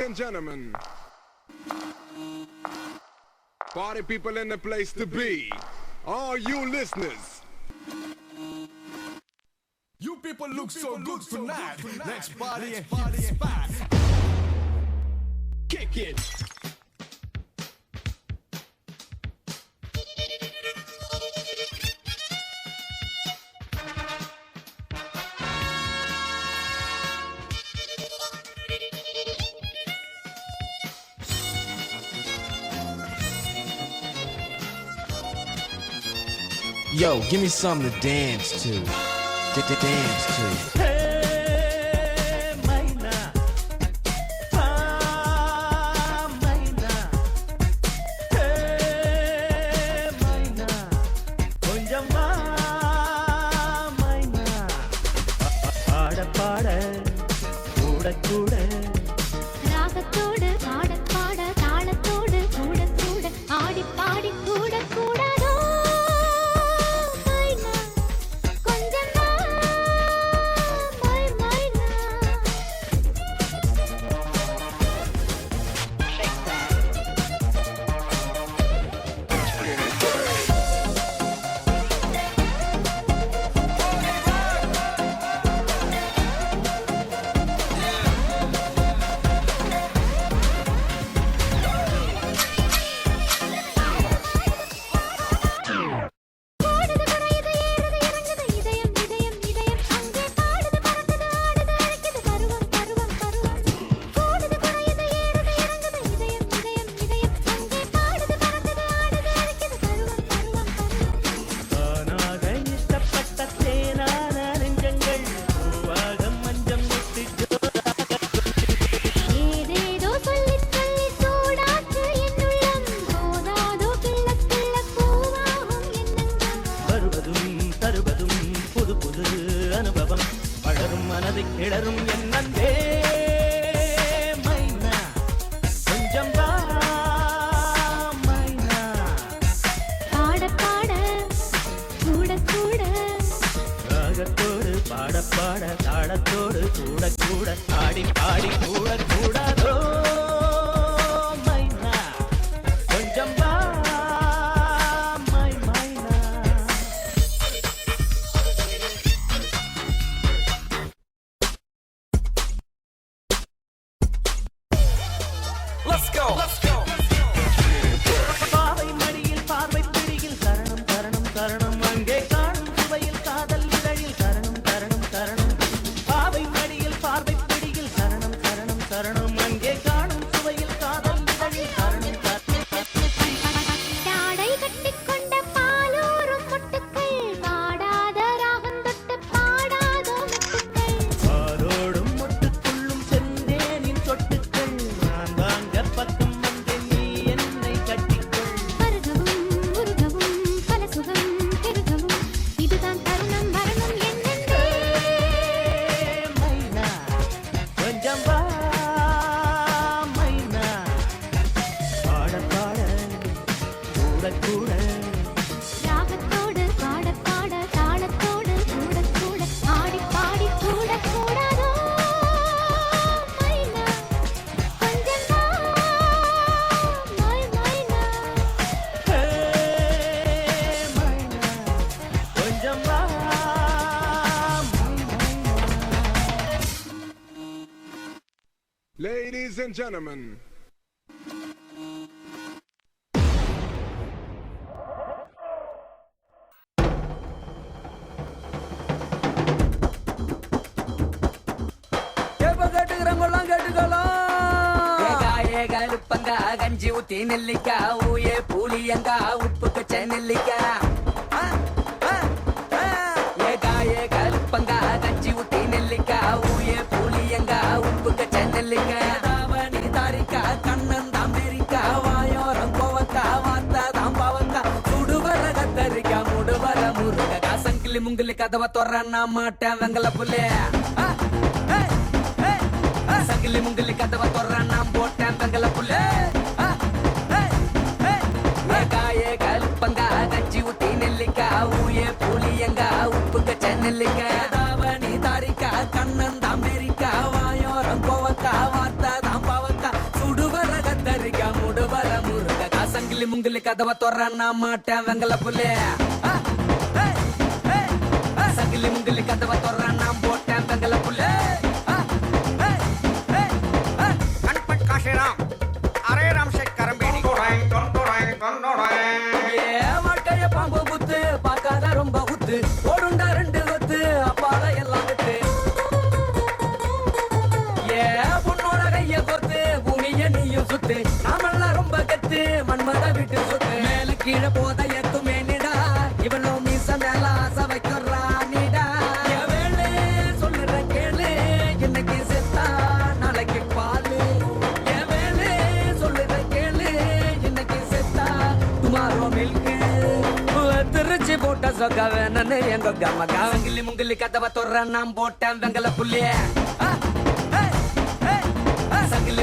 and gentlemen, party people in the place to be, all you listeners. You people look so good tonight. Let's party and hit the spot. Kick it. Yo, give me something to dance to. Dance to. Hey, Maina. Ah, Maina. Hey, Maina. கொஞ்சம் வா, Maina. பாட பாட கூட கூட ராகத்தோடு பாட பாட தாளத்தோடு கூட கூட ஆடி பாடி கூட கூடாதோ மைனா கொஞ்சம் வா மை மைனா பாடுது குறையுது ஏறுது இறங்குது இதயம் இதயம் இதயம் அங்கே பாடுது பறக்குது ஆடுது அழைக்குது பருவம் பருவம் பருவம் கூடுது குறையுது ஏறுது இறங்குது இதயம் இதயம் இதயம் அங்கே பாடுது பறக்குது ஆடுது அழைக்குது பருவம் பருவம் பருவம் தானாக இஷ்டப்பட்ட தேனான நெஞ்சங்கள் பூவாக மஞ்சம் விட்டு ஏதேதோ சொல்லிச் சொல்லி சூடாச்சு என்னுள்ளம் போதாதோ கிள்ள கிள்ள பூவாகும் எண்ணங்கள் வருவதும் தருவதும் புது புது அனுபவம் வளரும் மனதை கிளறும் என்னந்தே மைனா கொஞ்சம் வா மைனா பாட பாட கூட கூட ராகத்தோடு பாட பாட தாளத்தோடு கூட கூட ஆடி பாடி கூட கூடாதோ மைனா கொஞ்சம் வா மை மைனா Let's go. Let's go. பாவை மடியில் பார்வை பிடியில் தரணம் தரணம் தரணம் அங்கே காணும் சுவையில் காதல் இதழில் தரணம் தரணம் தரணம் பாவை மடியில் பார்வை பிடியில் தரணம் தரணம் தரணம் அங்கே காணும் சுவையில் காதல் இதழில் தரணம் தாடை கட்டிக்கொண்ட பாலூரும் மொட்டுக்கள் பாடாத ராகம் தொட்டு பாடாதோ முட்டுக்கள் பாலோடும் மொட்டுக்குள்ளும் செந்தேனின் சொட்டுக்கள் நான் வாங்க பக்கம் வந்து நீ என்னை கட்டிக்கொள் பருகவும் உருகவும் பல சுகம் பெருகவும் இதுதான் தருணம் வரணும் என்னென்றே மைனா கொஞ்சம் வா மைனா பாட பாட கூட கூட ராகத்தோடு பாட பாட தாளத்தோடு கூட கூட ஆடி பாடி கூட கூடாதோ மைனா கொஞ்சம் வா மை மைனா ஹே மைனா கொஞ்சம் வா மைனா Ladies and gentlemen, ஏகாலுப்பங்க கஞ்சி ஊத்தி நெல்லிக்கா ஊயே பூலியங்க உப்பு கச்ச நெல்லிக்கா ஏகாலுப்பங்க கஞ்சி ஊத்தி நெல்லிக்கா ஊயே பூலியங்க உப்பு கச்ச நெல்லிக்கா தாவணி தாரிக்கா கண்ணன் அமெரிக்கா வாயோரம் கோவக்கா வார்த்தா தாம்பாவக்கா சுடுவர கத்தரிக்கா முடுவர முருகக்கா சங்கிலி முங்கிலி கதவை தொறன்னா மாட்டேன் வெங்கல புள்ளே சங்கிலி முங்கிலி கதவை தொறன்னா போட்டேன் வெங்கல புள்ளே ஏகாலுப்பங்க கஞ்சி ஊத்தி நெல்லிக்கா ஊயே பூலியங்க உப்பு கச்ச நெல்லிக்கா தாவணி தாரிக்கா கண்ணன் அமெரிக்கா வாயோரம் கோவக்கா வார்த்தா தாம்பாவக்கா முங்கிலி கதவை தொற நான் மாட்டேன் வெங்கல புள்ளே சங்கிலி முங்கிலி கதவை தொற நான் போட்டேன் வெங்கல புள்ளே गणपत काशीराम अरे राम से करंबेड़ी வாழ்க்கைய பாம்பு குத்து பார்க்காத ரொம்ப குத்து ஓடுண்டா ரெண்டு கொத்து அப்பால எல்லாம் குத்து பொண்ணோட கைய கொத்து பூமிய நீயும் சுத்து நாமெல்லாம் ரொம்ப கத்து மண்மத விட்டு சுத்து மேல கீழே போத எத்துமே நிடா இவனோ மீச மேல ஆசை வைக்கிறா நீடா வேலை சொல்லுற கேளு இன்னைக்கு செத்தா நாளைக்கு பாலு வேலை சொல்லுற கேளு இன்னைக்கு செத்தா டுமாரோ மில்கு திருச்சி போட்ட சொக்க வேணுன்னு எங்க கம்மக்கா வெங்கிலி முங்கிலி கதவை தொற நான் போட்டேன் வெங்கல புள்ளிய சங்கிலி